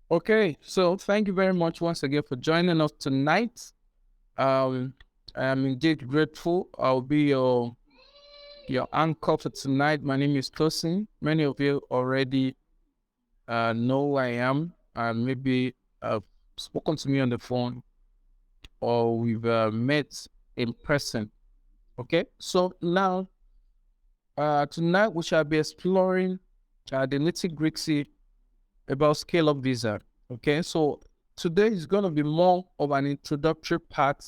Okay, so thank you very much once again for joining us tonight. Um, I am indeed grateful. I'll be your anchor for tonight. My name is Tosin. Many of you already know who I am, and maybe spoken to me on the phone or we've met in person. Okay, so now tonight we shall be exploring the nitty-gritty about scale-up visa. Okay, so today is going to be more of an introductory part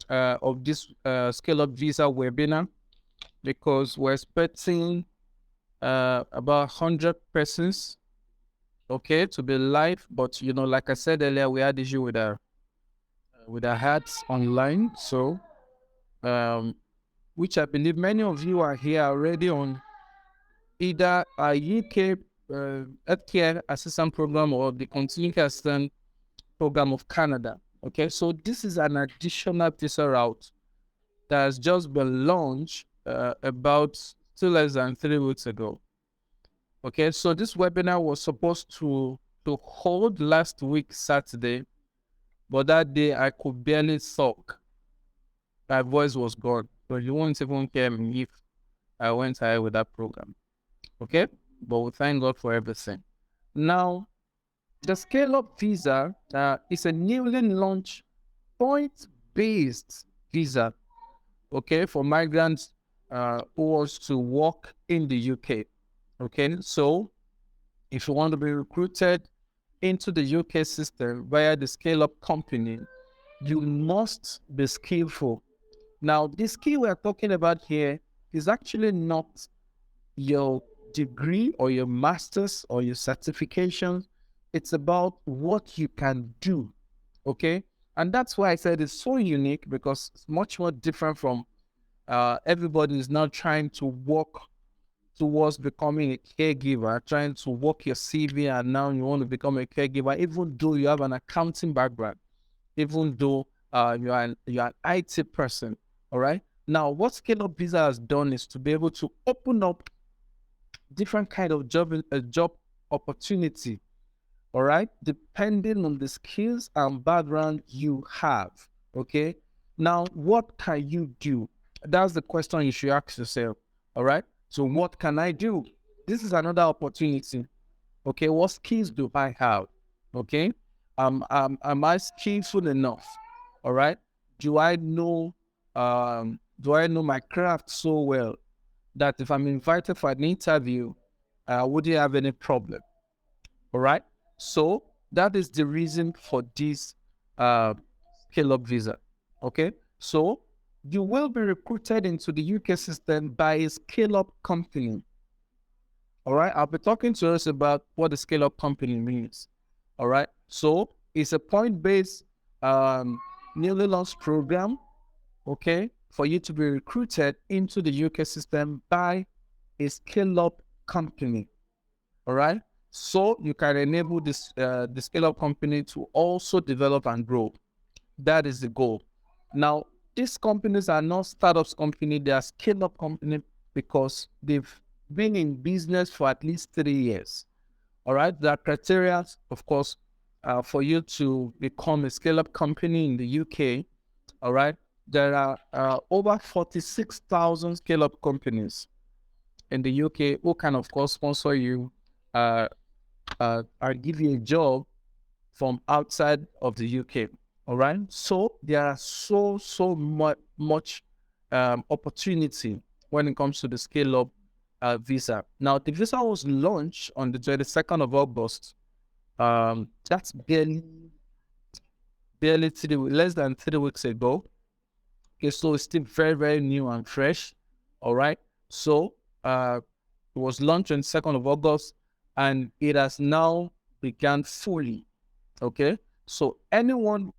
of this scale-up visa webinar because we're expecting about 100 persons, okay, to be live. But like I said earlier, we had issue with our hats online, so which I believe many of you are here already on either a UK healthcare assistant program or the continuing care assistant program of Canada. Okay, so this is an additional visa route that has just been launched about still less than 3 weeks ago. Okay, so this webinar was supposed to hold last week Saturday, but that day I could barely talk. My voice was gone, so you won't even hear me if I went ahead with that program. Okay, but we thank God for everything. Now, the scale up visa is a newly launched point-based visa, okay, for migrants who wants to work in the UK. Okay, so if you want to be recruited into the UK system via the scale-up company, you must be skillful. Now, the skill we're talking about here is actually not your degree or your master's or your certification. It's about what you can do. Okay. And that's why I said it's so unique because it's much more different from everybody is now trying to work towards becoming a caregiver, trying to work your CV, and now you want to become a caregiver, even though you have an accounting background, even though you're an IT person. All right. Now, what Scale Up Visa has done is to be able to open up different kind of job opportunity, all right, depending on the skills and background you have. Okay, now what can you do? That's the question you should ask yourself. All right, so what can I do? This is another opportunity. Okay, what skills do I have? Okay, am I skillful enough? All right, do I know do I know my craft so well that if I'm invited for an interview, I wouldn't have any problem. All right. So that is the reason for this uh, scale up visa. Okay. So you will be recruited into the UK system by a scale up company. All right. I'll be talking to us about what the scale up company means. All right. So it's a point based newly launched program. Okay. For you to be recruited into the UK system by a scale up company. All right. So you can enable this the scale up company to also develop and grow. That is the goal. Now, these companies are not startups company, they are scale up company because they've been in business for at least 3 years. All right. There are criteria, of course, for you to become a scale up company in the UK. All right. There are over 46,000 scale up companies in the UK who can, of course, sponsor you uh, or give you a job from outside of the UK. All right. So there are so much opportunity when it comes to the scale up visa. Now the visa was launched on the 22nd of August. That's barely less than 3 weeks ago. Okay, so it's still very new and fresh. All right. So it was launched on 2nd of August, and it has now begun fully. Okay. So anyone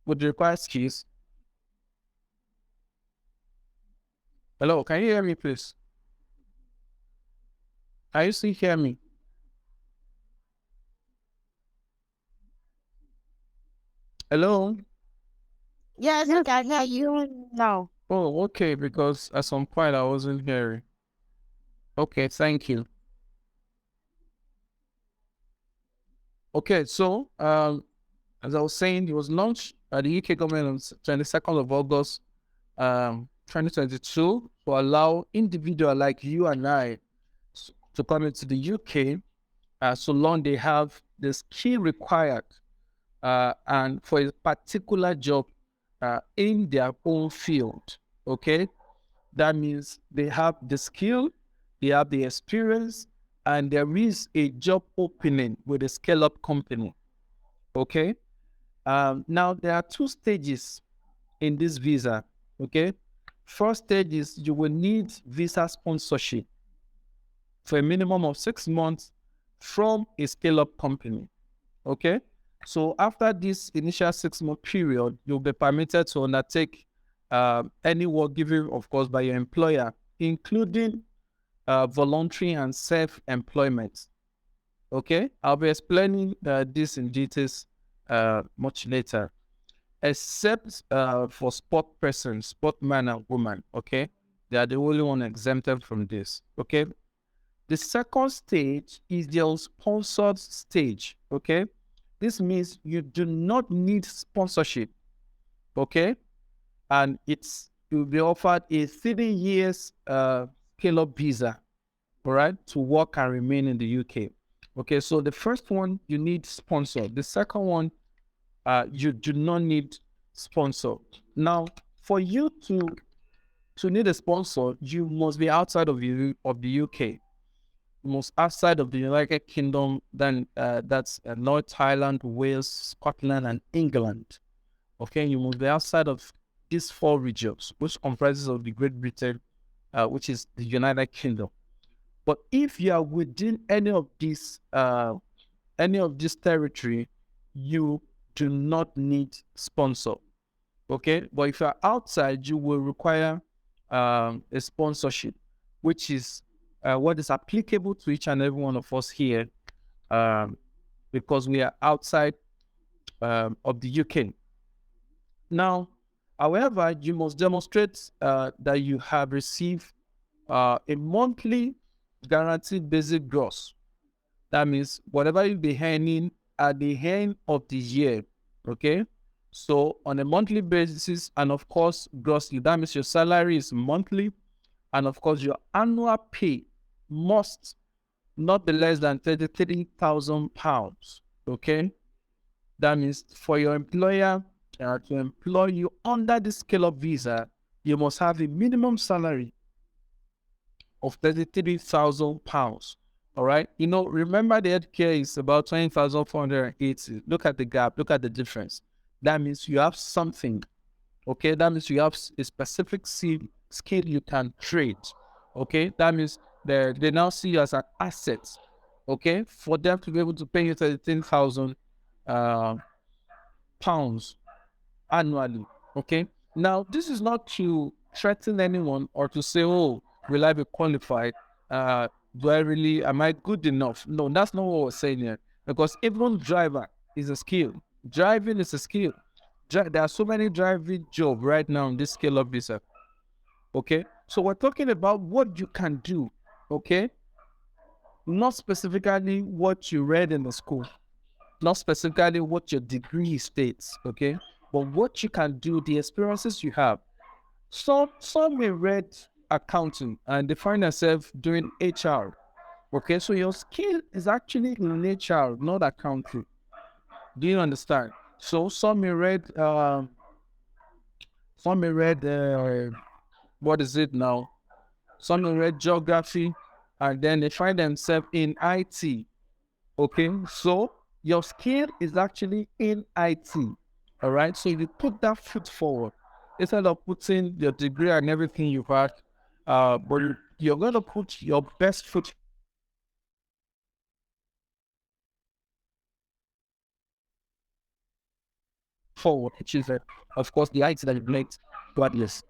would require skills. Hello, can you hear me, please? Can you still hear me? Hello? Yes, I can hear you now. Oh, okay, because at some point I wasn't hearing. Okay, thank you. Okay, so as I was saying, it was launched by the UK government on 22nd of August 2022 to allow individuals like you and I to come into the UK so long they have the skill required and for a particular job in their own field. Okay, that means they have the skill, they have the experience, and there is a job opening with a scale up company. Okay, now there are two stages in this visa. Okay, first stage is you will need visa sponsorship for a minimum of 6 months from a scale up company. Okay, so after this initial 6 month period, you'll be permitted to undertake any work given, of course, by your employer, including voluntary and self-employment. Okay, I'll be explaining this in details much later, except for sport persons, sport man and woman. Okay, they are the only one exempted from this. Okay, the second stage is the unsponsored stage. Okay, this means you do not need sponsorship. Okay, and you'll be offered a 3 years scale-up visa, all right, to work and remain in the UK. Okay, so the first one you need sponsor. The second one you do not need sponsor. Now, for you to need a sponsor, you must be outside of the UK. Most outside of the United Kingdom, then that's North Ireland, Wales, Scotland, and England. Okay, you must be outside of these four regions, which comprises of the Great Britain, which is the United Kingdom. But if you are within any of this territory, you do not need sponsor. Okay, but if you're outside, you will require a sponsorship, which is what is applicable to each and every one of us here, because we are outside of the UK. Now, however, you must demonstrate that you have received a monthly guaranteed basic gross. That means whatever you'll be earning at the end of the year. Okay, so on a monthly basis, and of course, grossly, that means your salary is monthly, and of course, your annual pay must not be less than £33,000. Okay, that means for your employer to employ you under the scale of visa, you must have a minimum salary of £33,000. All right. Remember the healthcare is about 20,480. Look at the gap. Look at the difference. That means you have something. Okay. That means you have a specific skill you can trade. Okay. That means they now see you as an asset. Okay. For them to be able to pay you 13,000 pounds annually. Okay. Now, this is not to threaten anyone or to say, oh, will I be qualified? Am I good enough? No, that's not what we're saying here. Because even driver is a skill. Driving is a skill. There are so many driving jobs right now in this scale of visa. Okay. So we're talking about what you can do. Okay. Not specifically what you read in the school. Not specifically what your degree states. Okay. But what you can do, the experiences you have. Some may read accounting and they find themselves doing HR. Okay, so your skill is actually in HR, not accounting. Do you understand? So some may read what is it now? Some may read geography, and then they find themselves in IT. Okay, so your skill is actually in IT. All right, so you put that foot forward instead of putting your degree and everything you've had, but you're going to put your best foot forward, which is, of course, the IT that you've made regardless.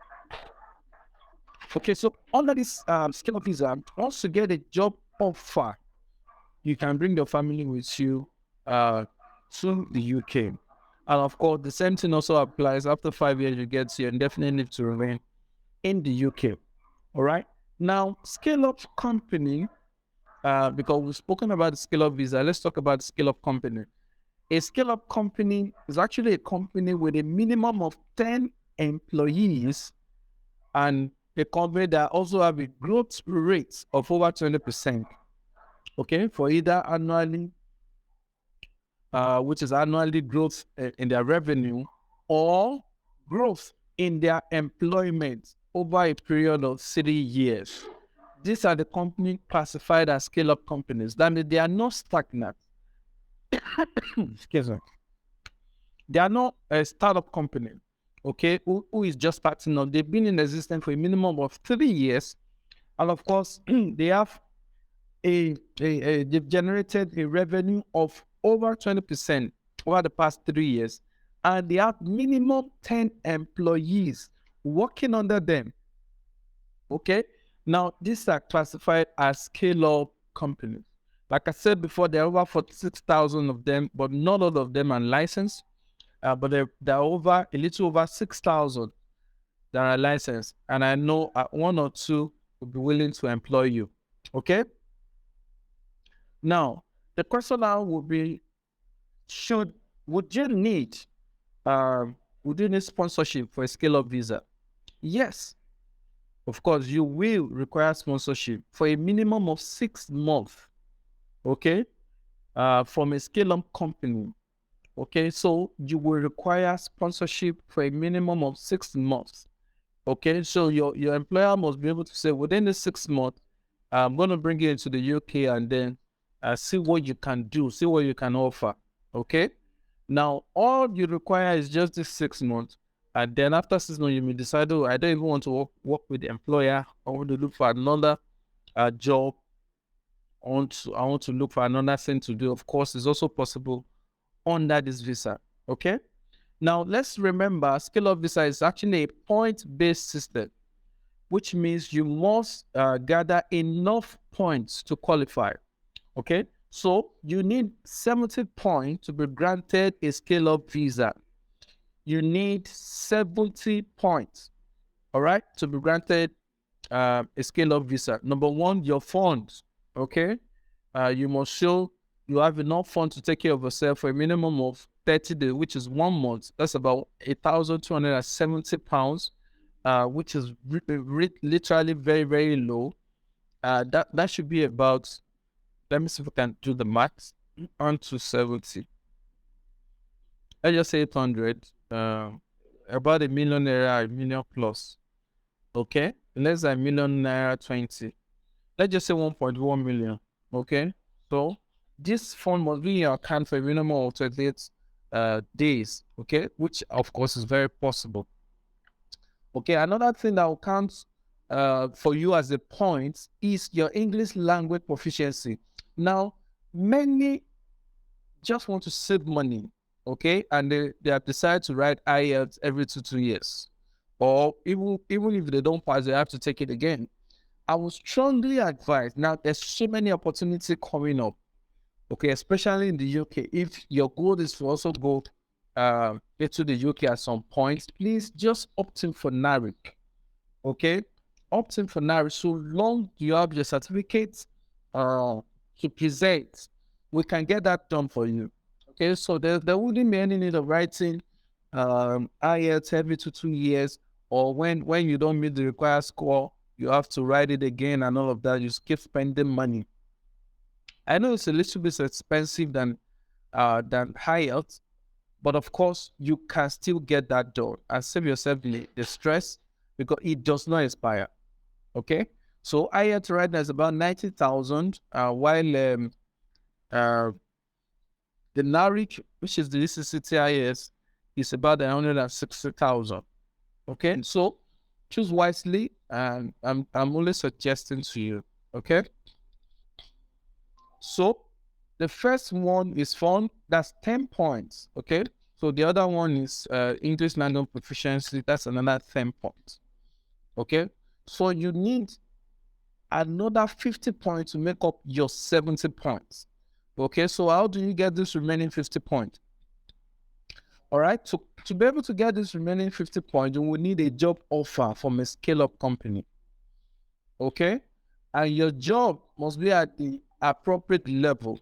Okay, so under this skill visa, once you get a job offer, you can bring your family with you to the UK. And of course, the same thing also applies after 5 years, you get your indefinite leave to remain in the UK. All right. Now, scale-up company, because we've spoken about the scale-up visa, let's talk about the scale-up company. A scale-up company is actually a company with a minimum of 10 employees and a company that also have a growth rate of over 20%, okay, for either annually, which is annually growth in their revenue, or growth in their employment over a period of 3 years. These are the companies classified as scale-up companies. That means they are not stagnant. Excuse me. They are not a startup company, okay, who is just starting up. They've been in existence for a minimum of 3 years. And of course, they have they've generated a revenue of over 20% over the past 3 years. And they have minimum 10 employees working under them. Okay. Now, these are classified as scale-up companies. Like I said before, there are over 46,000 of them, but not all of them are licensed. But there are a little over 6,000 that are licensed. And I know one or two will be willing to employ you. Okay. Now, the question now would be, would you need sponsorship for a scale-up visa? Yes. Of course, you will require sponsorship for a minimum of 6 months, okay, from a scale-up company, okay? So you will require sponsorship for a minimum of 6 months, okay? So your employer must be able to say, within the 6 months, I'm going to bring you into the UK and then see what you can do, see what you can offer, okay? Now, all you require is just this 6 months. And then after 6 months, you may decide, oh, I don't even want to work with the employer. I want to look for another job. I want to look for another thing to do. Of course, it's also possible under this visa. Okay. Now, let's remember, scale-up visa is actually a point-based system, which means you must gather enough points to qualify. Okay. So you need 70 points to be granted a scale-up visa. You need 70 points, all right, to be granted a scale-up visa. Number one, your funds, okay? You must show you have enough funds to take care of yourself for a minimum of 30 days, which is 1 month. That's about £1,270, which is literally very, very low. That should be about, let me see if I can do the math, on to 70. Let's just say 800, about a million naira, a million plus. Okay, less than million naira 20. Let's just say 1.1 million. Okay, so this fund must be in your account for a minimum of 28 days. Okay, which of course is very possible. Okay, another thing that will count for you as a point is your English language proficiency. Now, many just want to save money, okay, and they have decided to write IELTS every 2 years, or even if they don't pass, they have to take it again. I would strongly advise. Now, there's so many opportunities coming up, okay, especially in the UK. If your goal is to also go into the UK at some point, please just opt in for NARIC, okay? Opt in for NARIC. So long you have your certificates to present, we can get that done for you. Okay, so there wouldn't be any need of writing IELTS every 2 years, or when you don't meet the required score, you have to write it again and all of that. You keep spending money. I know it's a little bit expensive than IELTS, but of course you can still get that done and save yourself the stress, because it does not expire. Okay, so IELTS right now is about 90,000, while the NARIC, which is the CCTIS, is about 160,000. Okay, so choose wisely, and I'm only suggesting to you. Okay, so the first one is fun. That's 10 points. Okay, so the other one is English language proficiency. That's another 10 points. Okay, so you need another 50 points to make up your 70 points. Okay, so how do you get this remaining 50 points? All right, so to be able to get this remaining 50 points, you will need a job offer from a scale-up company. Okay, and your job must be at the appropriate level.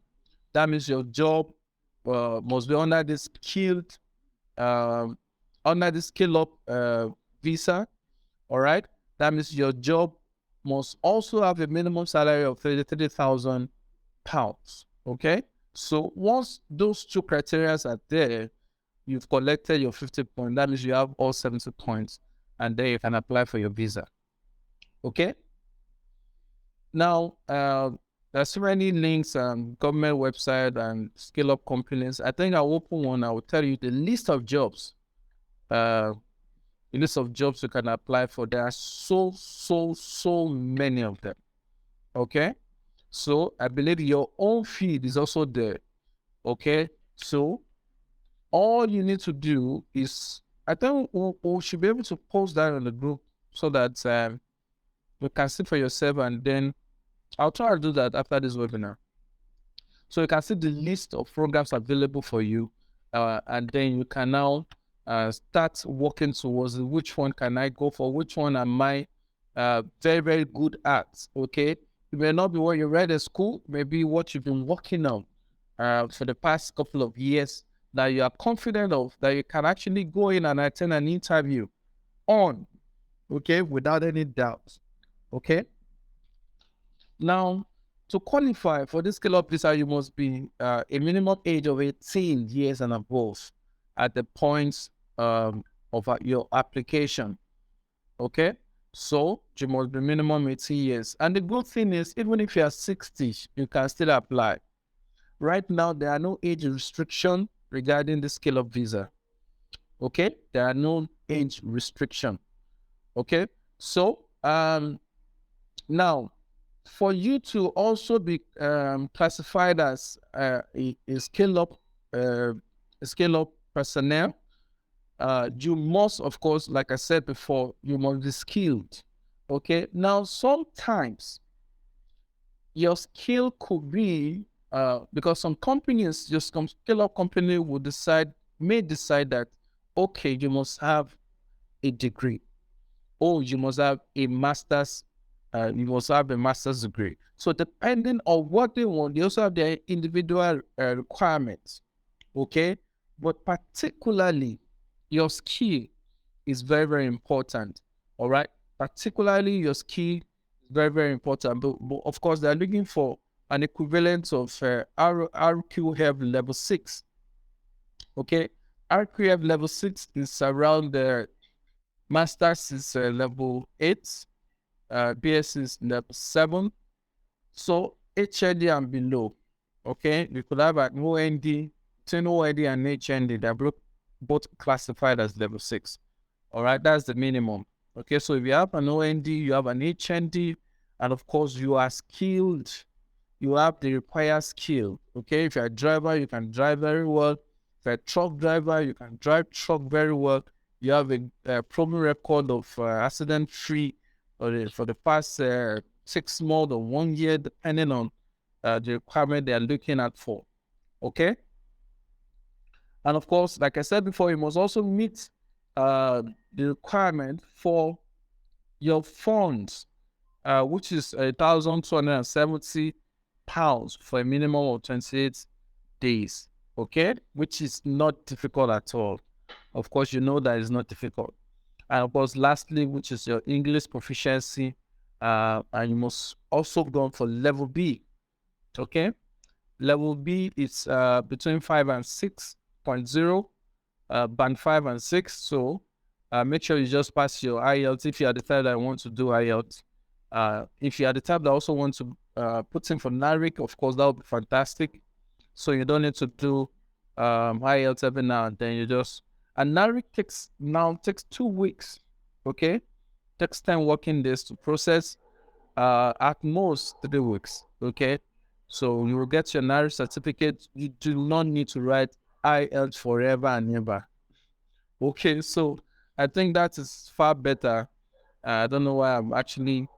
That means your job must be um, under the skill up visa. All right, that means your job must also have a minimum salary of £33,000. Okay, so once those two criteria are there, you've collected your 50 points. That means you have all 70 points, and then you can apply for your visa. Okay. Now, there's so many links and government website and scale up companies. I think I'll open one. I will tell you the list of jobs. The list of jobs you can apply for. There are so many of them. Okay. So I believe your own feed is also there. Okay. So all you need to do is, I think we should be able to post that on the group so that you can see for yourself, and then I'll try to do that after this webinar. So you can see the list of programs available for you, and then you can now start working towards which one can I go for, which one am I very good at. Okay, it may not be what you read at school, maybe what you've been working on for the past couple of years that you are confident of, that you can actually go in and attend an interview on, okay, without any doubt. Okay. Now, to qualify for this scale up visa, you must be a minimum age of 18 years and above at the point of your application. Okay, so you must be minimum 18 years. And the good thing is, even if you are 60, you can still apply. Right now, there are no age restriction regarding the scale up visa. Okay, there are no age restriction. Okay, so now, for you to also be classified as a scale-up personnel, you must, of course, like I said before, you must be skilled. Okay. Now, sometimes your skill could be because some companies, just some scale-up company may decide that, okay, you must have a degree. Oh, you must have a master's. You must have a master's degree. So depending on what they want, they also have their individual requirements. Okay, but particularly your skill is very important. All right, particularly your skill is very important. But of course, they're looking for an equivalent of RQF level 6. Okay, RQF level 6 is around the master's is level 8. BS is level 7. So HND and below. Okay, you could have an OND, between OND and HND, they're both classified as level 6. All right, that's the minimum. Okay, so if you have an OND, you have an HND, and of course you are skilled, you have the required skill. Okay, if you're a driver, you can drive very well. If you're a truck driver, you can drive truck very well. You have a proven record of accident-free for the past 6 months or 1 year, depending on the requirement they are looking at for. Okay. And of course, like I said before, you must also meet the requirement for your funds, which is £1,270 for a minimum of 28 days. Okay, which is not difficult at all. Of course, you know that it's not difficult. And of course, lastly, which is your English proficiency, and you must also go for level B. Okay, level B is between 5 and 6.0, band 5 and 6. So make sure you just pass your IELTS if you are the type that want to do IELTS. If you are the type that also want to put in for NARIC, of course, that would be fantastic. So you don't need to do IELTS every now and then. And NARIC takes 2 weeks. Okay, takes 10 working days to process. At most 3 weeks. Okay, so you will get your NARIC certificate. You do not need to write IELTS forever and ever. Okay, so I think that is far better. I don't know why I'm actually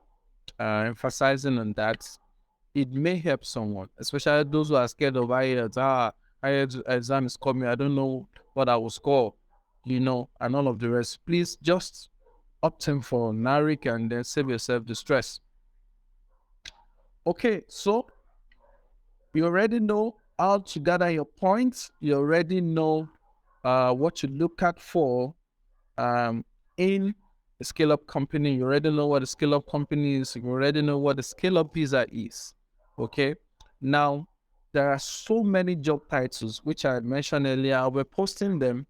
emphasizing on that. It may help someone, especially those who are scared of IELTS. IELTS exam is coming. I don't know what I will score, and all of the rest. Please just opt in for NARIC and then save yourself the stress. Okay, so you already know how to gather your points. You already know what to look at for um, in a scale up company. You already know what a scale up company is. You already know what a scale up visa is. Okay. Now, there are so many job titles, which I mentioned earlier. I'll be posting them.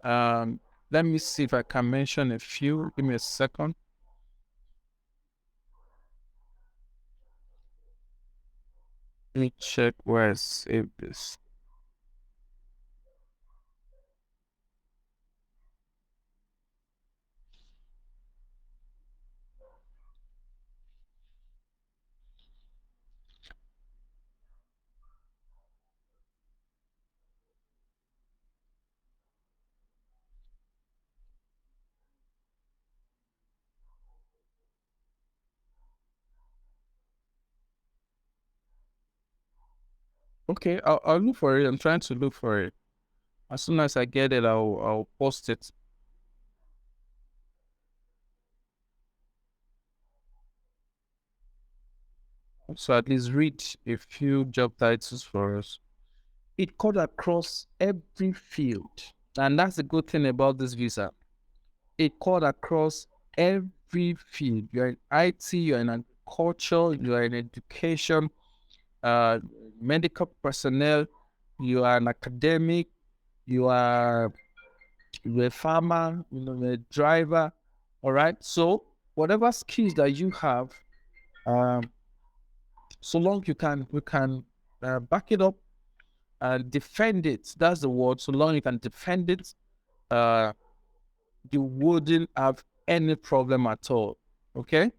Let me see if I can mention a few. Give me a second. Let me check where I saved this. Okay, I'll look for it. I'm trying to look for it. As soon as I get it, I'll post it. So at least read a few job titles for us. It cut across every field. And that's the good thing about this visa. It cut across every field. You're in IT, you're in agriculture, you're in education, uh, medical personnel, you are an academic, you are you're a farmer, you're a driver. All right. So whatever skills that you have, um, so long you can back it up and defend it. That's the word. So long you can defend it, uh, you wouldn't have any problem at all. Okay?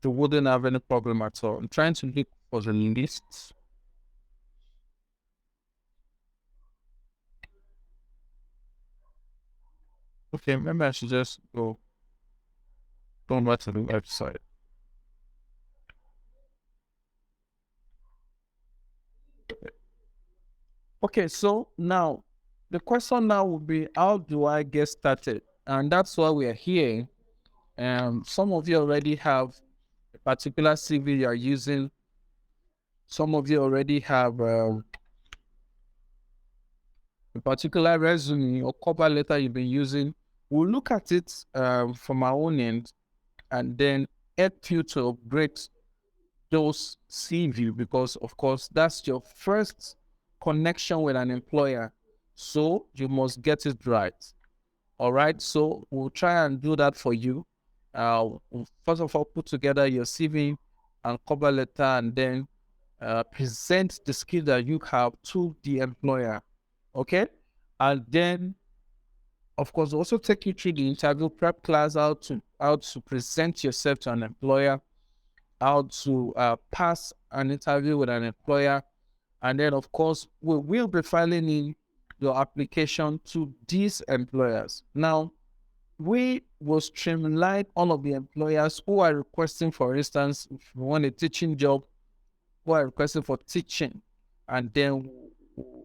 You wouldn't have any problem at all. I'm trying to look for the list. Okay, maybe I should just go back to the website. Okay, so now the question now will be, how do I get started? And that's why we are here. Some of you already have a particular CV you are using. Some of you already have a particular resume or cover letter you've been using. We'll look at it from our own end and then help you to upgrade those CV, because, of course, that's your first connection with an employer. So you must get it right. All right. So we'll try and do that for you. We'll first of all, put together your CV and cover letter, and then present the skill that you have to the employer. Okay. And then, of course, also take you through the interview prep class, how to present yourself to an employer, how to pass an interview with an employer, and then, of course, we will be filing in your application to these employers. Now, we will streamline all of the employers who are requesting, for instance, if you want a teaching job, who are requesting for teaching, and then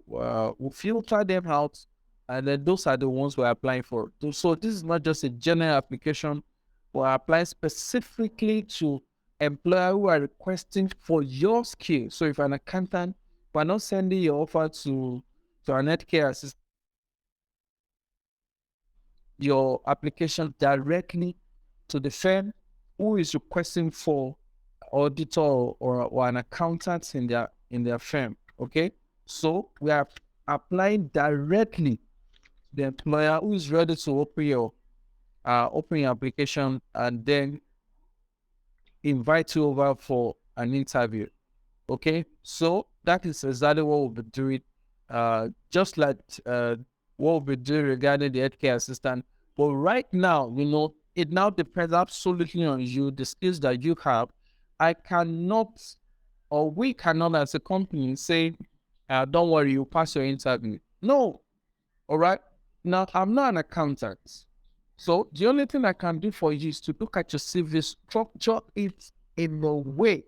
we'll filter them out, and then those are the ones we're applying for. So this is not just a general application, we're applying specifically to employers who are requesting for your skill. So if you're an accountant, we're not sending your offer to an healthcare assistant, your application directly to the firm who is requesting for auditor or an accountant in their firm. Okay, so we are applying directly to the employer who is ready to open your application and then invite you over for an interview. Okay, so that is exactly what we'll be doing, just like what we'll be doing regarding the healthcare assistant. But right now, it now depends absolutely on you, the skills that you have. I cannot, or we cannot, as a company, say, don't worry, you pass your interview. No, all right. Now, I'm not an accountant. So the only thing I can do for you is to look at your CV, structure it in a way,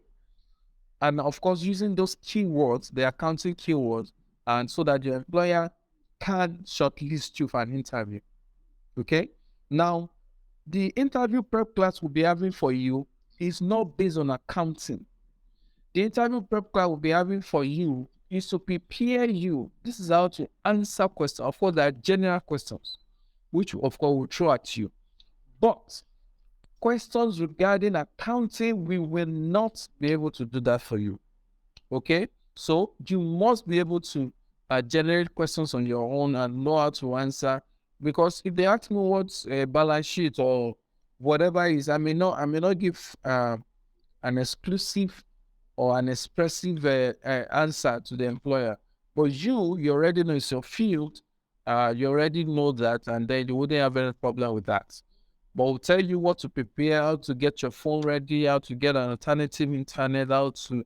and of course using those keywords, the accounting keywords, and so that your employer can shortlist you for an interview. Okay. Now, the interview prep class we'll be having for you is not based on accounting. The interview prep class will be having for you is to prepare you. This is how to answer questions. Of course, there are general questions, which of course will throw at you. But questions regarding accounting, we will not be able to do that for you. Okay? So you must be able to generate questions on your own and know how to answer. Because if they ask me what's a balance sheet or whatever it is, I may not give an exclusive or an expressive answer to the employer. But you already know it's your field. You already know that, and then you wouldn't have any problem with that. But we'll tell you what to prepare, how to get your phone ready, how to get an alternative internet, how to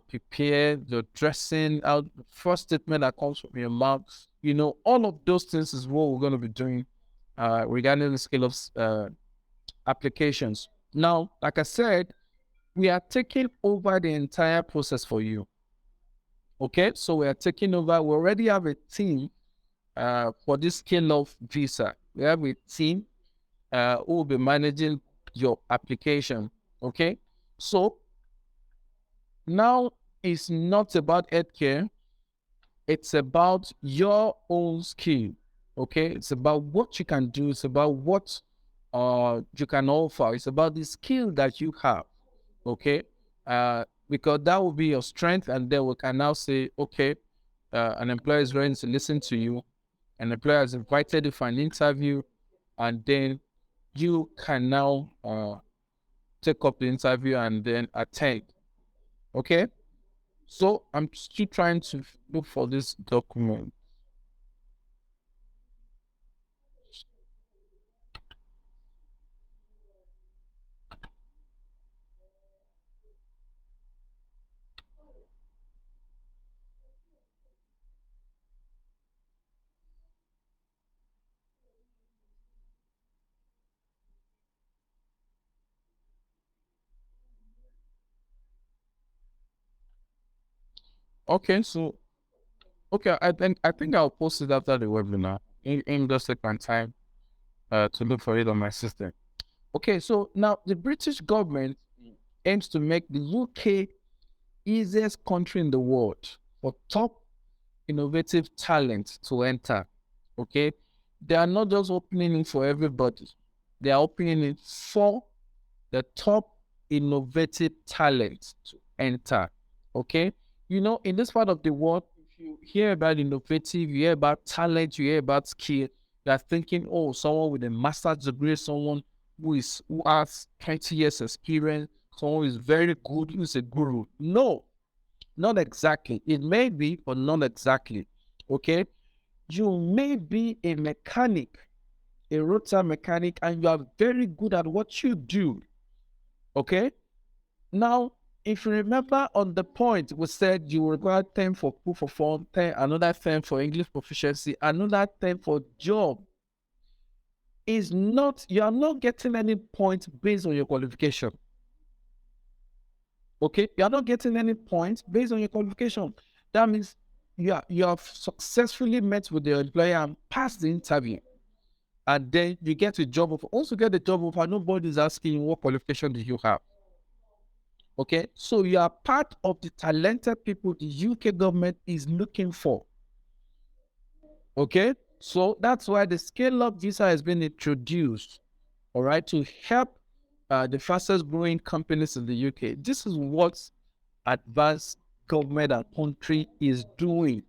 prepare the dressing, out the first statement that comes from your mouth. You know, all of those things is what we're going to be doing regarding the scale of applications. Now, like I said, we are taking over the entire process for you. Okay, so we are taking over. We already have a team for this scale of visa. We have a team who will be managing your application. Okay, so now it's not about healthcare, it's about your own skill. Okay, it's about what you can do, it's about what you can offer, it's about the skill that you have. Okay, because that will be your strength, and then we can now say, okay, an employer is ready to listen to you, an employer has invited you for an interview, and then you can now take up the interview and then attend. Okay, so I'm still trying to look for this document. Okay, so okay, I think I'll post it after the webinar in just take my time to look for it on my system. Okay, so now the British government aims to make the UK easiest country in the world for top innovative talent to enter. Okay, they are not just opening it for everybody; they are opening it for the top innovative talent to enter. Okay, you know, in this part of the world, if you hear about innovative, you hear about talent, you hear about skill, you are thinking, oh, someone with a master's degree, someone who has 20 years experience, someone who is very good, who is a guru. No, not exactly. It may be, but not exactly. Okay, you may be a mechanic, a rotor mechanic, and you are very good at what you do. Okay, now, if you remember on the point, we said you require 10 for proof of fund, 10, another 10 for English proficiency, another 10 for job. Is not, you are not getting any points based on your qualification. Okay, you are not getting any points based on your qualification. That means you have successfully met with the employer and passed the interview. And then you get a job offer. Once you get the job offer, nobody is asking you what qualification do you have. Okay, so you are part of the talented people the UK government is looking for. Okay, so that's why the scale up visa has been introduced, all right, to help the fastest growing companies in the UK. This is what advanced government and country is doing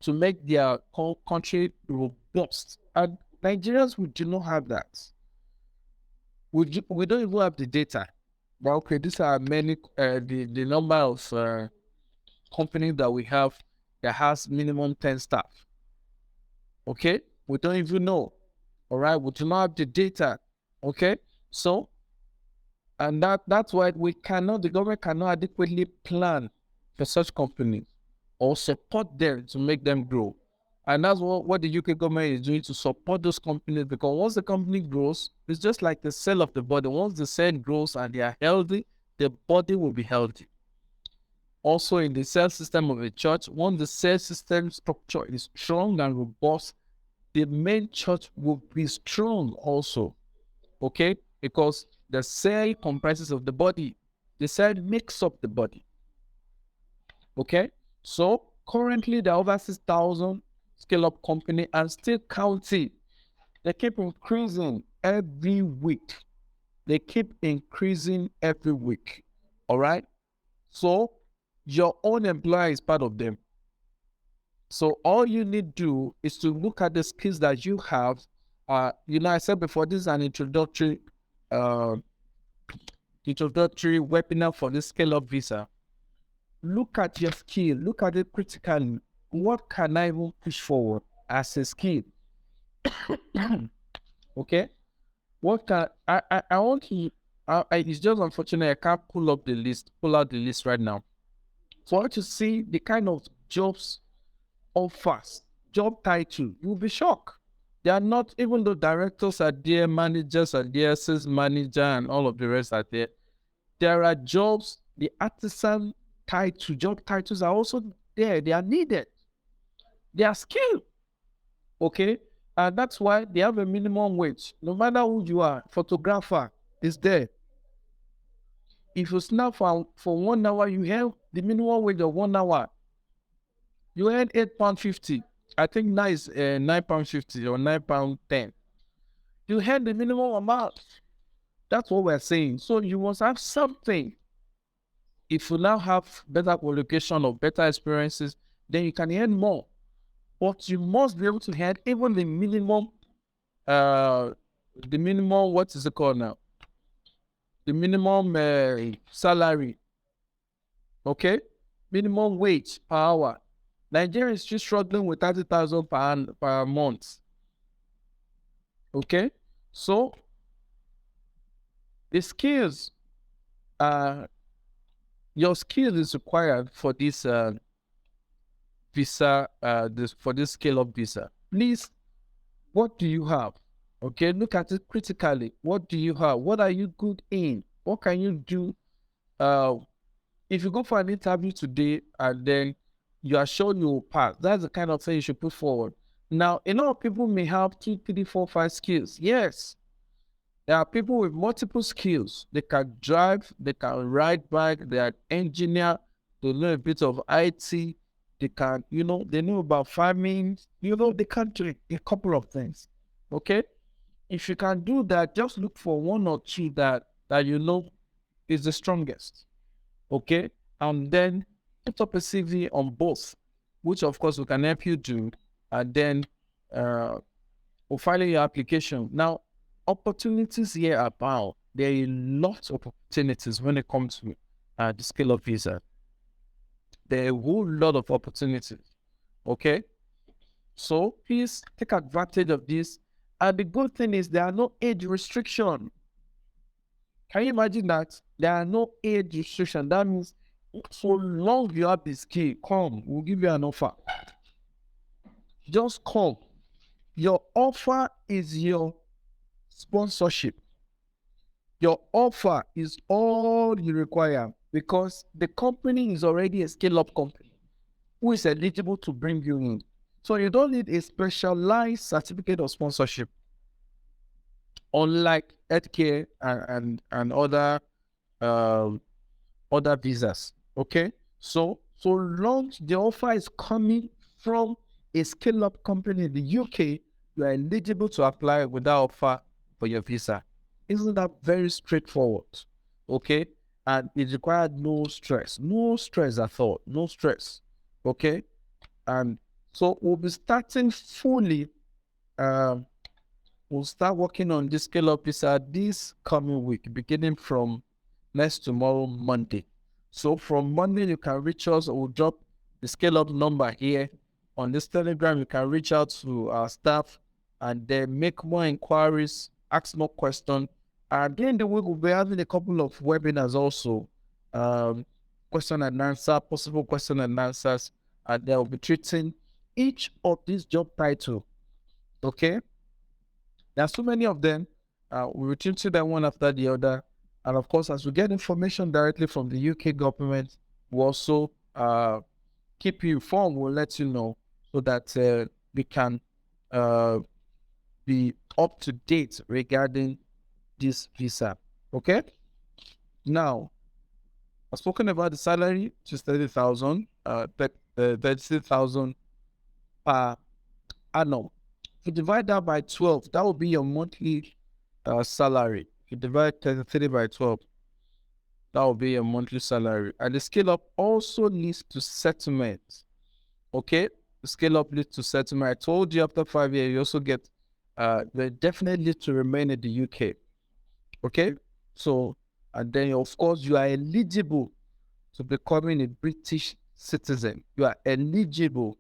to make their country robust. And Nigerians, we do not have that. We don't even have the data. But okay, these are many, the number of companies that we have that has minimum 10 staff. Okay, we don't even know. All right, we do not have the data. Okay, so and that's why the government cannot adequately plan for such companies or support them to make them grow. And that's what the UK government is doing to support those companies, because once the company grows, it's just like the cell of the body. Once the cell grows and they are healthy, the body will be healthy. Also, in the cell system of a church, once the cell system structure is strong and robust, the main church will be strong also. Okay? Because The cell comprises of the body. The cell makes up the body. Okay? So currently there are over 6,000 scale-up company and still counting. They keep increasing every week. They keep increasing every week. All right? So your own employer is part of them. So all you need to do is to look at the skills that you have. I said before, this is an uh, introductory webinar for the scale-up visa. Look at your skill. Look at it critically. What can I even push forward as a skill? Okay. What can I want to? It's just unfortunate I can't pull out the list right now. So I want to see the kind of jobs offers, job title. You'll be shocked. They are not, even though directors are there, managers are there, sales manager, and all of the rest are there. There are jobs, the artisan title, job titles are also there. They are needed. They are skilled. Okay. And that's why they have a minimum wage. No matter who you are, photographer is there. If you snap for 1 hour, you have the minimum wage of 1 hour. You earn £8.50. I think now is £9.50 or £9.10. You earn the minimum amount. That's what we're saying. So you must have something. If you now have better qualification or better experiences, then you can earn more. But you must be able to earn even the minimum, what is it called now? The minimum salary. Okay? Minimum wage per hour. Nigeria is still struggling with 30,000 per month. Okay? So, the skills, your skill is required for this visa, for this scale-up visa. Please, what do you have? Okay, look at it critically. What do you have? What are you good in? What can you do? If you go for an interview today and then you are sure you will pass, that's the kind of thing you should put forward. Now, a lot of people may have 2, 3, 4, 5 skills. Yes, there are people with multiple skills. They can drive, they can ride bike, they are engineer, they know a bit of IT, they can, they know about farming, they can do a couple of things. Okay? If you can do that, just look for 1 or 2 that is the strongest. Okay? And then put up a CV on both, which of course we can help you do, and then we'll file your application. Now, opportunities here are abound. There are lots of opportunities when it comes to the scale-up visa. There are a whole lot of opportunities. Okay? So please take advantage of this. And the good thing is there are no age restriction. Can you imagine that? There are no age restriction. That means so long you have the skill, come, we'll give you an offer. Just come. Your offer is your sponsorship. Your offer is all you require because the company is already a scale-up company who is eligible to bring you in. So you don't need a specialized certificate of sponsorship, unlike healthcare and other visas. Okay, so long the offer is coming from a scale-up company in the UK, you are eligible to apply with that offer for your visa. Isn't that very straightforward? Okay, and it required no stress at all, no stress. Okay, and so we'll be starting fully. We'll start working on this scale-up visa this coming week, beginning from tomorrow, Monday. So from Monday, you can reach us. We'll drop the scale-up number here on this Telegram. You can reach out to our staff and then make more inquiries, ask more questions. And during the week, we'll be having a couple of webinars also, question and answer, possible question and answers, and they'll be treating each of these job titles. Okay? There are so many of them. We will treat them one after the other. And of course, as we get information directly from the UK government, we'll also keep you informed. We'll let you know so that we can be up to date regarding this visa. Okay. Now, I've spoken about the salary, which is 30,000, 30,000 per annum. If you divide that by 12, that will be your monthly salary. If you divide 33 by 12, that will be your monthly salary. And the scale up also leads to settlement. Okay? The scale up leads to settlement. I told you after 5 years, you also get the definitely to remain in the UK. Okay? So, and then of course, you are eligible to becoming a British citizen. You are eligible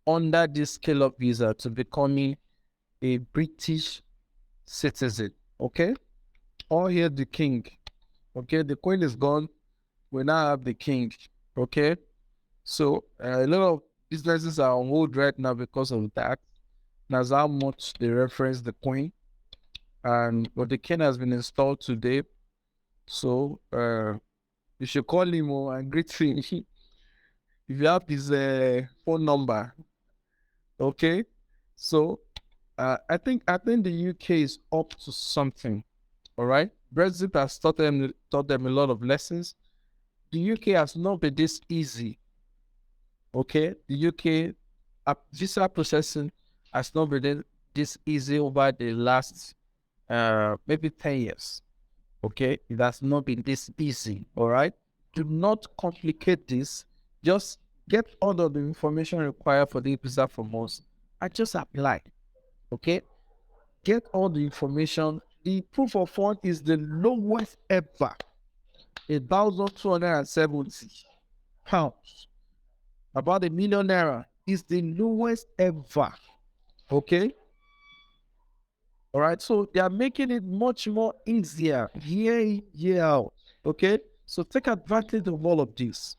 under this scale up visa to becoming a British citizen. Okay? All here the king. Okay, the queen is gone. We now have the king. Okay? So a lot of businesses are on hold right now because of that. That's how much they reference the queen. And but the king has been installed today. So you should call him and greet him. If you have his phone number. Okay. So I think the UK is up to something. All right. Brexit has taught them a lot of lessons. The UK has not been this easy. Okay. The UK visa processing has not been this easy over the last maybe 10 years. Okay. It has not been this easy. All right. Do not complicate this. Just get all of the information required for the visa from us and just apply. Okay. Get all the information. The proof of fund is the lowest ever, 1,270 pounds. About £1,000,000 is the lowest ever. Okay. All right. So they are making it much more easier year in, year out. Okay. So take advantage of all of this.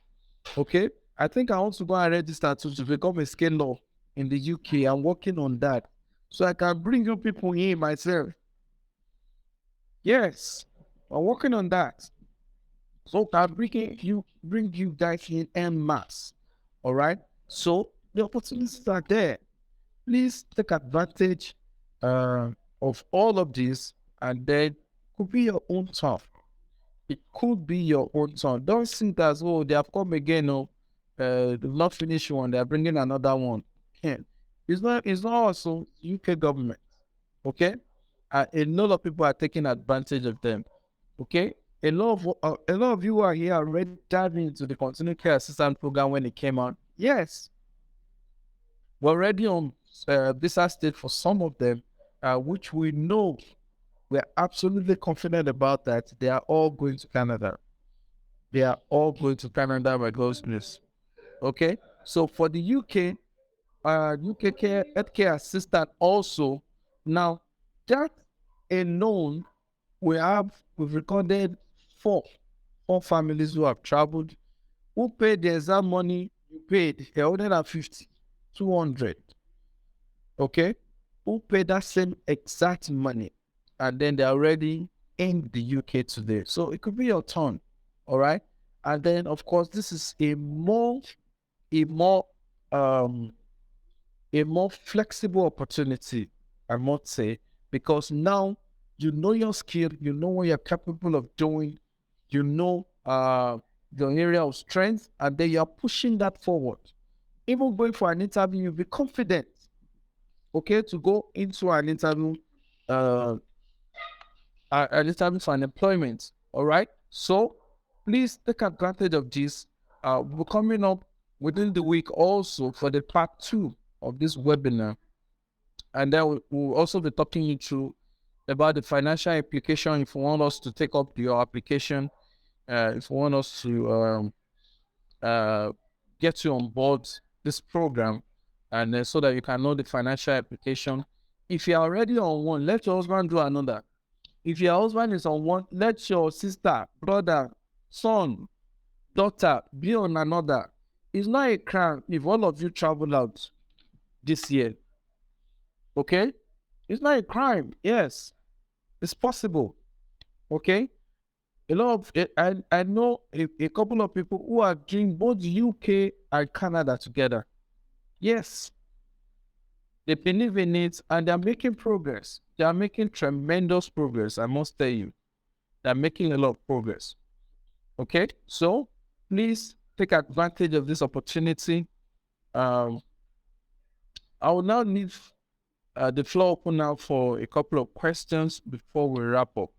Okay. I think I want to go and register to become a scaler in the UK. I'm working on that. So I can bring you people in myself. Yes. I'm working on that. So can bring you guys in en masse. All right. So the opportunities are there. Please take advantage of all of this, and then could be your own turn. It could be your own turn. Don't think as oh they have come again. No, they've not finished one. They're bringing another one. Yeah. It's not. It's not also UK government. Okay, a lot of people are taking advantage of them. Okay, a lot of you are here already diving into the continuing care assistance program when it came out. Yes, we're already on visa state for some of them, which we know we're absolutely confident about that they are all going to Canada. They are all going to Canada by God's grace. Okay, so for the UK, UK care healthcare assistant also now that alone we've recorded four families who have traveled, who paid the exam money you paid 150, 200. Okay, who paid that same exact money, and then they're already in the UK today. So it could be your turn. All right, and then of course this is a more um a more flexible opportunity, I must say, because now you know your skill, you know what you're capable of doing, you know your area of strength, and then you're pushing that forward. Even going for an interview, you'll be confident, okay, to go into uh, an interview for an employment. All right. So please take advantage of this. We're coming up within the week also for the part 2 of this webinar. And then we'll also be talking you through about the financial implication if you want us to take up your application, if you want us to uh, get you on board this program, and so that you can know the financial application. If you're already on one, let your husband do another. If your husband is on one, let your sister, brother, son, daughter be on another. It's not a crime if all of you travel out this year. Okay? It's not a crime. Yes, it's possible. Okay? A lot of I know a couple of people who are doing both UK and Canada together. Yes, they believe in it and they're making progress. They are making tremendous progress, I must tell you. they're making a lot of progress. Okay, so please take advantage of this opportunity. Um, I will now leave the floor open now for a couple of questions before we wrap up.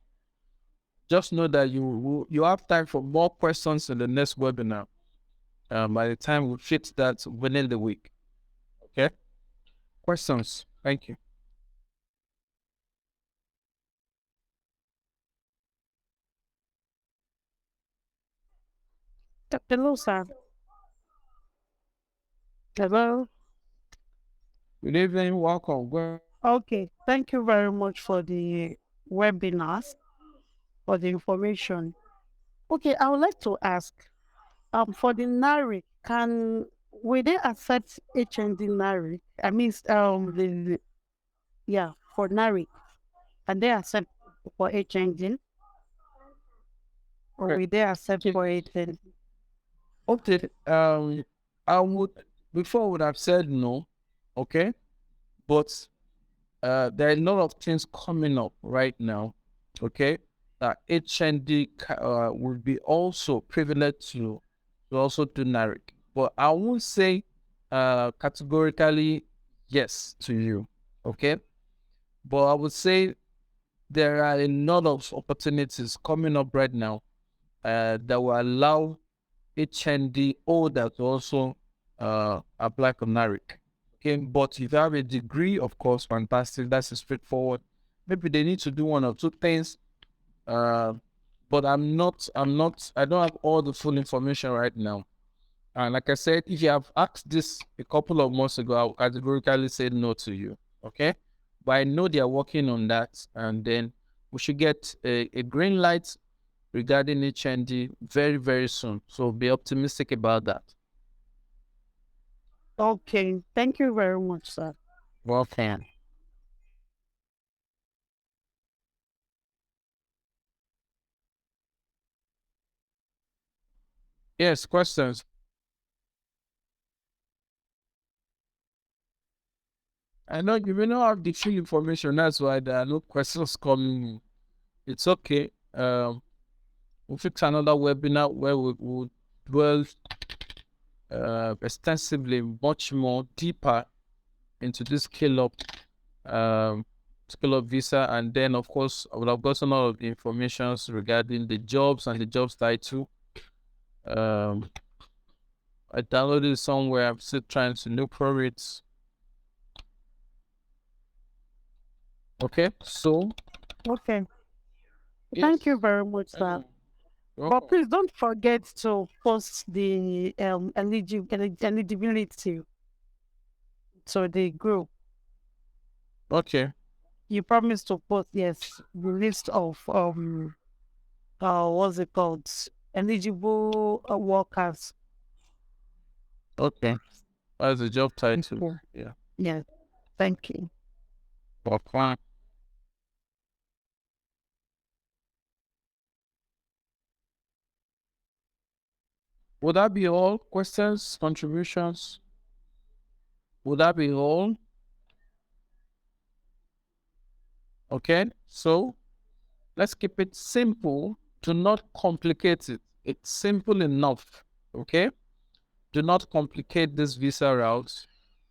Just know that you have time for more questions in the next webinar. By the time we fit that within the week. Okay, questions. Thank you. Hello, sir. Hello. Good evening. Welcome. Okay. Thank you very much for the webinars, for the information. Okay, I would like to ask, for the NARIC, will they accept HND NARIC? I mean, yeah, for NARIC, can they accept for HND, or will they accept Okay. for HND? Okay. I would before I would have said no. Okay, but there are a lot of things coming up right now. Okay, that HND will be also privileged to also do NARIC. But I won't say categorically yes to you. Okay, but I would say there are a lot of opportunities coming up right now that will allow HND holder to also apply for NARIC. Okay, but if you have a degree, of course, fantastic. That's straightforward. Maybe they need to do one or two things. But I don't have all the full information right now. And like I said, if you have asked this a couple of months ago, I would categorically say no to you. Okay, but I know they are working on that, and then we should get a green light regarding HND very, very soon. So be optimistic about that. Okay, thank you very much, sir. Welcome. Yes, questions. I know you may not have the full information. That's why there are no questions coming in. It's okay. We'll fix another webinar where we will dwell extensively, much more deeper into this scale up visa, and then of course I would have gotten all of the information regarding the jobs and the jobs title. I downloaded it somewhere. I'm still trying to look for it. Okay, so Okay, thank you yes. very much, sir. But please don't forget to post the eligibility to the group. Okay. You promised to post, yes, the list of what's it called, eligible workers. Okay. That's the job title. Yeah. Yeah. Yes. Thank you. Okay. Would that be all? Questions, contributions? Would that be all? Okay. So let's keep it simple. Do not complicate it. It's simple enough. Okay. Do not complicate this visa route.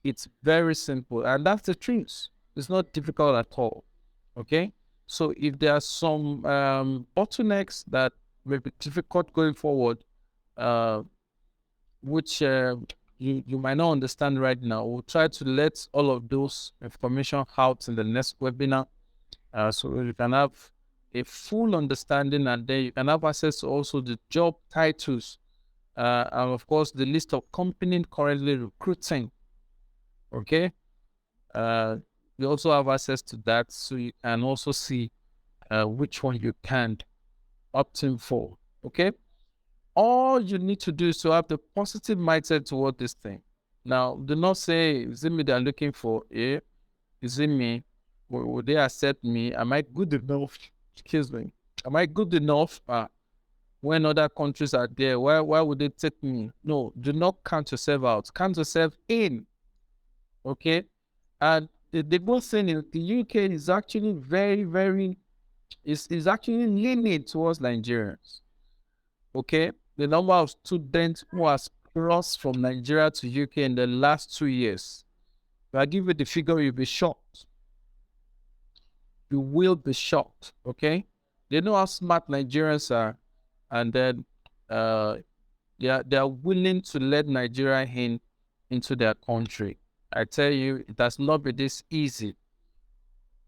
It's very simple. And that's the truth. It's not difficult at all. Okay. So if there are some bottlenecks that may be difficult going forward, uh, which you might not understand right now, we'll try to let all of those information out in the next webinar, so you can have a full understanding, and then you can have access to also the job titles, and of course the list of companies currently recruiting. Okay, you also have access to that, so you can also see which one you can opt in for. Okay, all you need to do is to have the positive mindset toward this thing. Now, do not say, is it me they're looking for? Is it me? Will they accept me? Am I good enough? Excuse me. Am I good enough? When other countries are there, why would they take me? No, do not count yourself out. Count yourself in. Okay? And the good thing is the UK is actually very, very is actually leaning towards Nigerians. Okay, the number of students who has crossed from Nigeria to UK in the last 2 years, if I give you the figure, you'll be shocked. You will be shocked. Okay, they know how smart Nigerians are, and then uh, they are willing to let Nigeria in into their country. I tell you, it has not been this easy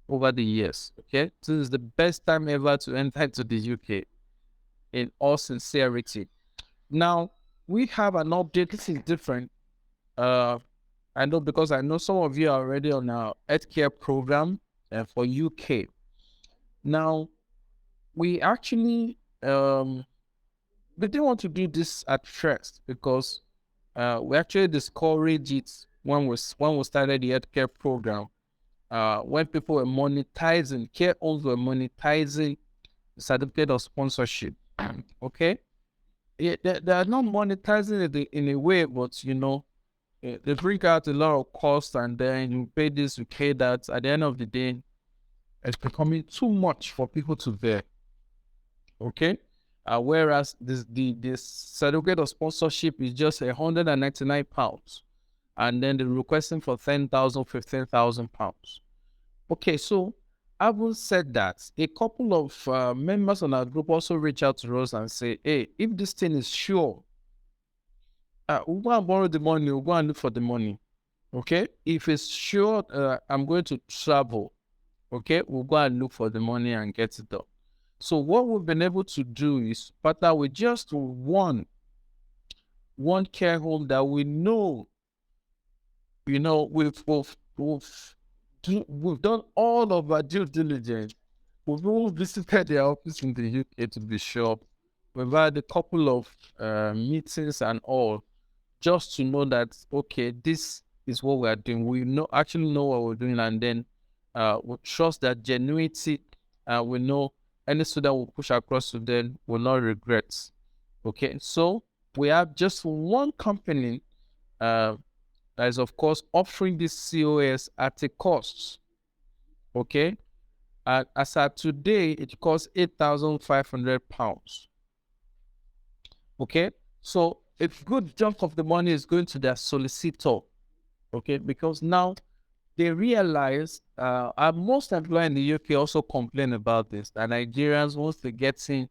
over the years. Okay, this is the best time ever to enter into the UK. In all sincerity, now we have an update. This is different. I know because I know some of you are already on our healthcare program for UK. Now we actually we didn't want to do this at first because we actually discouraged it when we started the healthcare program. When people were monetizing, care homes were monetizing the certificate of sponsorship. Okay, yeah, they are not monetizing it in a way, but they bring out a lot of cost, and then you pay this, you pay that. At the end of the day, it's becoming too much for people to bear. Okay, whereas this certificate of sponsorship is just £199, and then they're requesting for 10,000, 15,000 pounds. Okay, so having said that, a couple of members on our group also reach out to us and say, hey, if this thing is sure, we'll go and borrow the money, we'll go and look for the money. Okay, if it's sure I'm going to travel, okay, we'll go and look for the money and get it done. So what we've been able to do is partner with just one care home that we know, we've done all of our due diligence. We've all visited their office in the UK to be sure. We've had a couple of meetings and all, just to know that, okay, this is what we are doing. We actually know what we're doing, and then we trust that genuinity. We know any student will push across to them will not regret. Okay, so we have just one company that is, of course, offering this COS at a cost. Okay, as at today, it costs £8,500. Okay, so a good chunk of the money is going to their solicitor. Okay, because now they realize, and most employers in the UK also complain about this, that Nigerians, once they get in,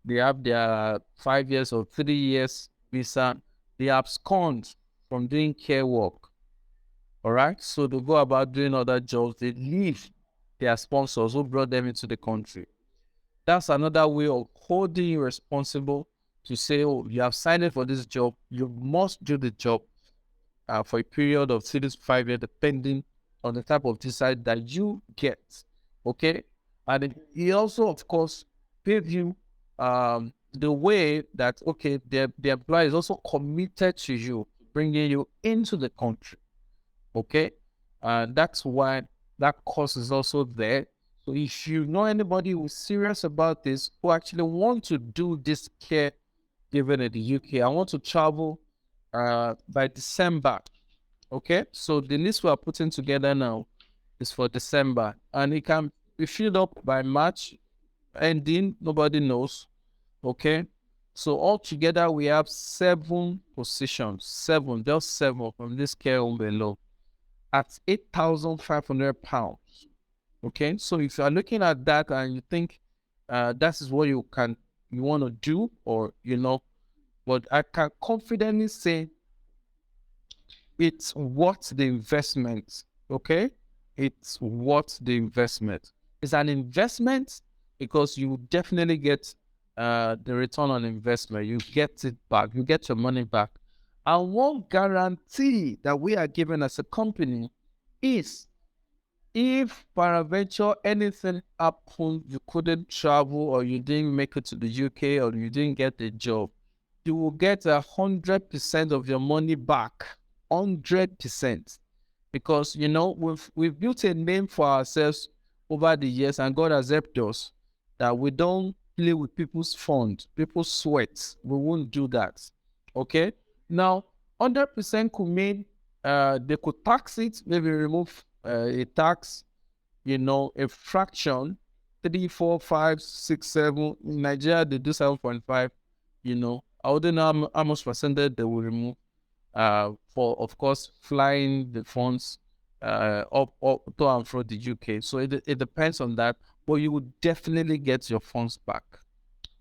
they have their 5 years or 3 years visa, they abscond from doing care work. All right, so they go about doing other jobs, they leave their sponsors who brought them into the country. That's another way of holding you responsible to say, oh, you have signed up for this job, you must do the job for a period of 3 to 5 years, depending on the type of visa that you get. Okay, and he also, of course, gave you the way that, okay, the employer is also committed to you, bringing you into the country. Okay, that's why that cost is also there. So if you know anybody who's serious about this, who actually want to do this care given in the UK, I want to travel by December. Okay, so the list we are putting together now is for December, and it can be filled up by March ending. Nobody knows. Okay, so altogether we have 7 positions, just seven from this care home below at £8,500. Okay, so if you are looking at that and you think that is what you want to do, or but I can confidently say it's worth the investment. Okay, it's worth the investment. It's an investment because you definitely get the return on investment. You get it back. You get your money back. And one guarantee that we are given as a company is, if peradventure anything happened, you couldn't travel, or you didn't make it to the UK, or you didn't get the job, you will get 100% of your money back. 100%. Because we've built a name for ourselves over the years, and God has helped us that we don't play with people's funds, people's sweat. We won't do that. Okay. Now, 100% could mean they could tax it, maybe remove a tax, a fraction 3, 4, 5, 6, 7. In Nigeria, they do 7.5. I wouldn't know how much percentage they will remove for, of course, flying the funds up to and from the UK. So it depends on that, but you will definitely get your funds back.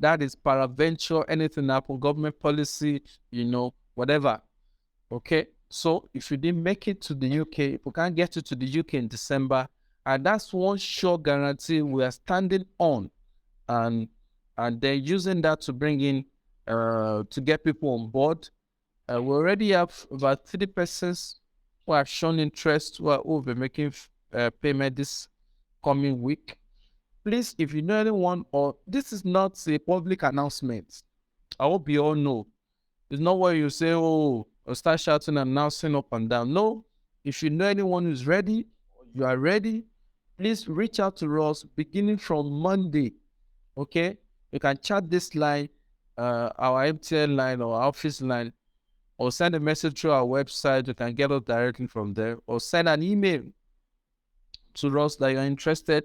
That is paraventure, anything happen, government policy, whatever. Okay. So if you didn't make it to the UK, we can't get you to the UK in December. And that's one sure guarantee we are standing on. And they're using that to bring in to get people on board. We already have about 3 persons who have shown interest, who will be making payment this coming week. Please, if you know anyone, or this is not a public announcement, I hope you all know. It's not where you say, oh, or start shouting and announcing up and down. No, if you know anyone who's ready, you are ready, please reach out to us beginning from Monday. Okay, you can chat this line, our MTN line or our office line, or send a message through our website. You can get us directly from there, or send an email to us that you're interested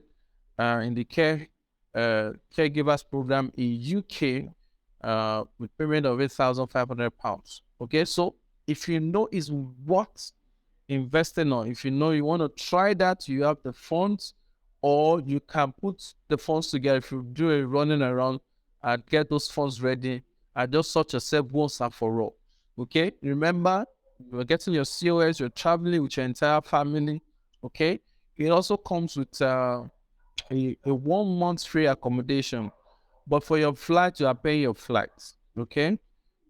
in the caregivers program in UK with payment of £8,500. Okay, so if you know it's worth investing on, if you know you want to try that, you have the funds, or you can put the funds together. If you do a running around and get those funds ready and just sort yourself once and for all. Okay, remember, you're getting your COS, you're traveling with your entire family. Okay, it also comes with a 1 month free accommodation, but for your flight, you are paying your flights. Okay,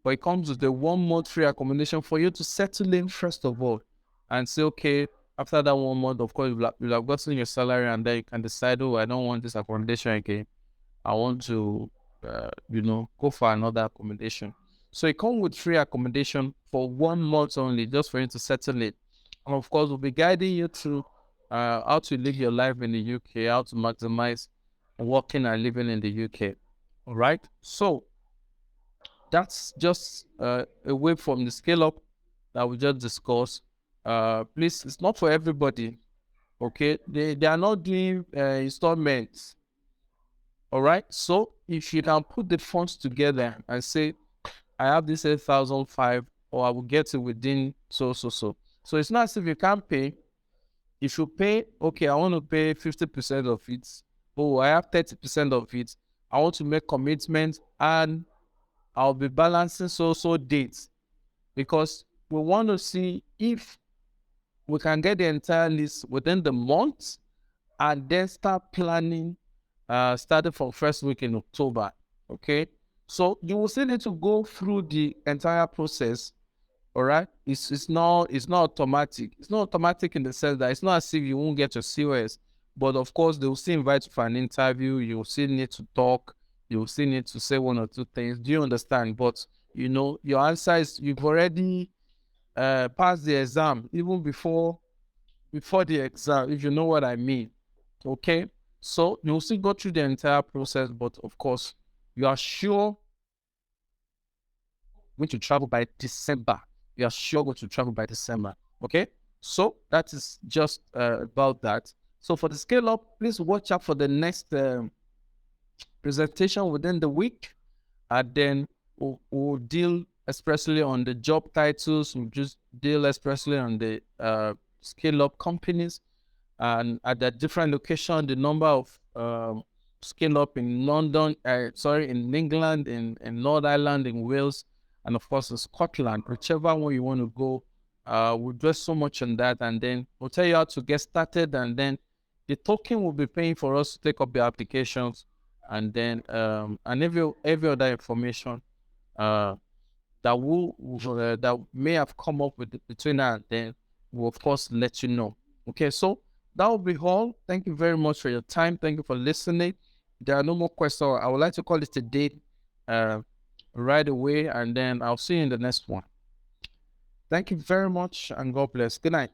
but it comes with a 1 month free accommodation for you to settle in first of all, and say, okay, after that 1 month, of course, you'll have gotten your salary, and then you can decide, oh, I don't want this accommodation again. I want to, go for another accommodation. So it comes with free accommodation for 1 month only, just for you to settle it. And of course, we'll be guiding you through how to live your life in the UK, how to maximize working and living in the UK. All right. So that's just away from the scale up that we just discussed. Please, it's not for everybody. Okay, they are not doing installments. All right. So if you can put the funds together and say, I have this 8,005, or I will get it within so. So it's not as if you can't pay. If you pay, okay, I want to pay 50% of it. Oh, I have 30% of it. I want to make commitment, and I'll be balancing so dates, because we want to see if we can get the entire list within the month, and then start planning starting from first week in October. Okay, so you will still need to go through the entire process. All right, it's not automatic. It's not automatic in the sense that it's not as if you won't get your COS, but of course they will still invite you for an interview. You will still need to talk. You will still need to say 1 or 2 things. Do you understand? But your answer is, you've already passed the exam even before the exam, if you know what I mean. Okay, so you'll still go through the entire process, but of course, you are sure going to travel by December. You are sure going to travel by December. Okay, so that is just about that. So for the scale up, please watch out for the next presentation within the week, and then we'll deal especially on the job titles. We'll just deal especially on the scale up companies, and at the different location, the number of scale up in London, in England, in North Ireland, in Wales, and of course in Scotland, whichever one you want to go. We'll do so much on that, and then we'll tell you how to get started, and then the token will be paying for us to take up the applications, and then and every other information that may have come up with between now and then, we'll of course let you know. Okay, so that will be all. Thank you very much for your time. Thank you for listening. There are no more questions. I would like to call it a day right away, and then I'll see you in the next one. Thank you very much, and God bless. Good night.